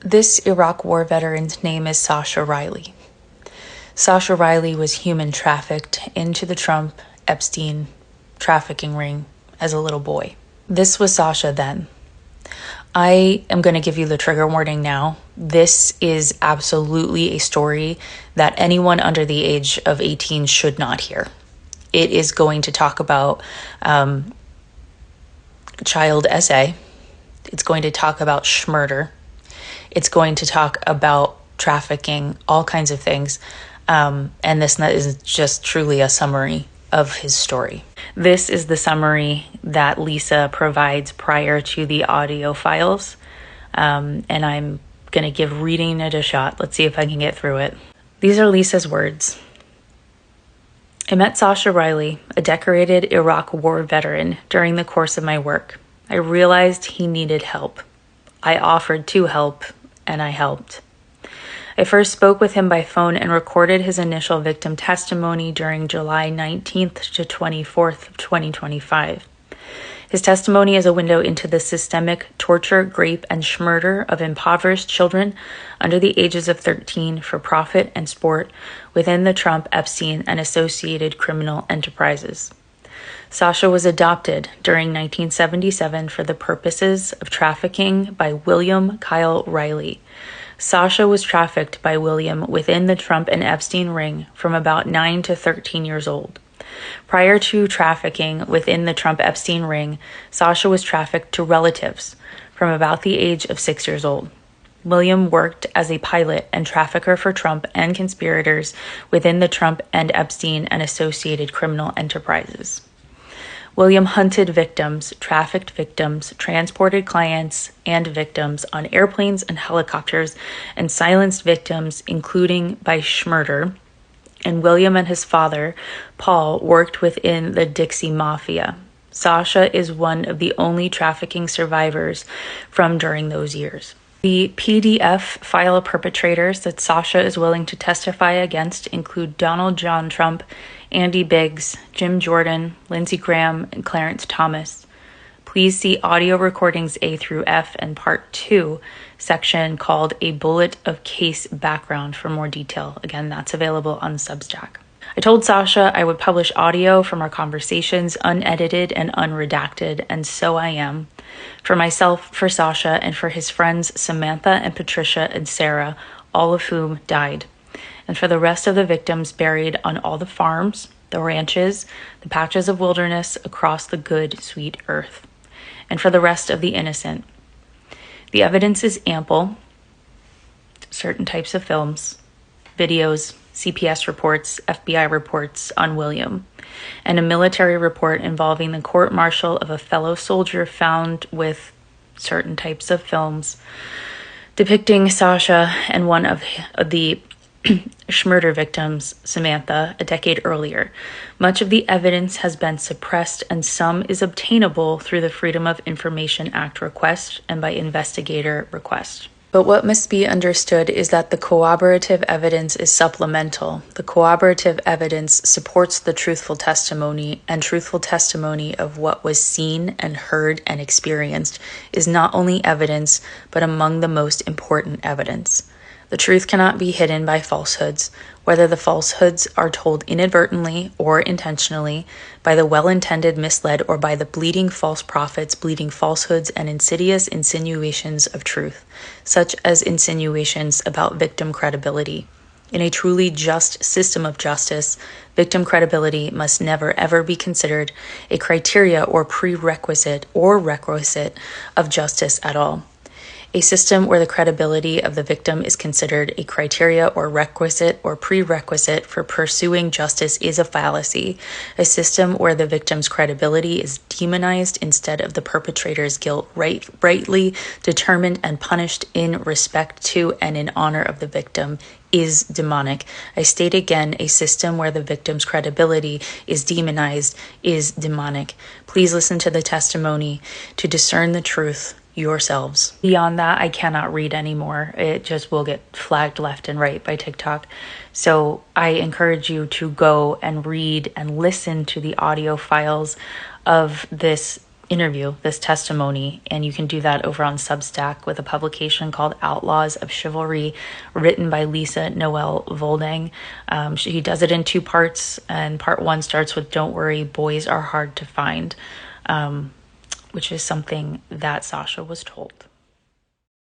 This Iraq War veteran's name is SASCHA REILY. SASCHA REILY was human trafficked into the Trump Epstein trafficking ring as a little boy. This was SASCHA then. I am going to give you the trigger warning now. This is absolutely a story that anyone under the age of 18 should not hear. It is going to talk about child SA. It's going to talk about schmurder. It's going to talk about trafficking, all kinds of things. And this is just truly a summary of his story. This is the summary that Lisa provides prior to the audio files. And I'm going to give reading it a shot. Let's see if I can get through it. These are Lisa's words. I met SASCHA REILY, a decorated Iraq War veteran, during the course of my work. I realized he needed help. I offered to help, and I helped. I first spoke with him by phone and recorded his initial victim testimony during July 19th to 24th of 2025. His testimony is a window into the systemic torture, rape, and schmurder of impoverished children under the ages of 13 for profit and sport within the Trump, Epstein, and associated criminal enterprises. SASCHA was adopted during 1977 for the purposes of trafficking by William Kyle Reilly. SASCHA was trafficked by William within the Trump and Epstein ring from about 9 to 13 years old. Prior to trafficking within the Trump-Epstein ring, SASCHA was trafficked to relatives from about the age of 6 years old. William worked as a pilot and trafficker for Trump and conspirators within the Trump and Epstein and associated criminal enterprises. William hunted victims, trafficked victims, transported clients and victims on airplanes and helicopters, and silenced victims, including by schmurder. And William and his father, Paul, worked within the Dixie Mafia. SASCHA is one of the only trafficking survivors from during those years. The PDF file perpetrators that SASCHA is willing to testify against include Donald John Trump, Andy Biggs, Jim Jordan, Lindsey Graham, and Clarence Thomas. Please see audio recordings A through F and Part 2 section called A Bullet of Case Background for more detail. Again, that's available on Substack. I told SASCHA I would publish audio from our conversations unedited and unredacted, and so I am. For myself, for SASCHA, and for his friends Samantha and Patricia and Sarah, all of whom died. And for the rest of the victims buried on all the farms, the ranches, the patches of wilderness across the good, sweet earth. And for the rest of the innocent. The evidence is ample. Certain types of films, videos, CPS reports, FBI reports on William, and a military report involving the court-martial of a fellow soldier found with certain types of films depicting SASCHA and one of the schmurder victims, Samantha, a decade earlier. Much of the evidence has been suppressed, and some is obtainable through the Freedom of Information Act request and by investigator request. But what must be understood is that the corroborative evidence is supplemental. The corroborative evidence supports the truthful testimony, and truthful testimony of what was seen and heard and experienced is not only evidence, but among the most important evidence. The truth cannot be hidden by falsehoods, whether the falsehoods are told inadvertently or intentionally, by the well-intended misled, or by the bleeding false prophets, bleeding falsehoods and insidious insinuations of truth, such as insinuations about victim credibility. In a truly just system of justice, victim credibility must never ever be considered a criteria or prerequisite or requisite of justice at all. A system where the credibility of the victim is considered a criteria or requisite or prerequisite for pursuing justice is a fallacy. A system where the victim's credibility is demonized instead of the perpetrator's guilt rightly determined and punished in respect to and in honor of the victim is demonic. I state again, a system where the victim's credibility is demonized is demonic. Please listen to the testimony to discern the truth yourselves. Beyond that, I cannot read anymore. It just will get flagged left and right by TikTok. So I encourage you to go and read and listen to the audio files of this interview, this testimony, and you can do that over on Substack with a publication called Outlaws of Chivalry, written by Lisa Noel Volding. She does it in 2 parts, and part 1 starts with "Don't worry, boys are hard to find," which is something that SASCHA was told.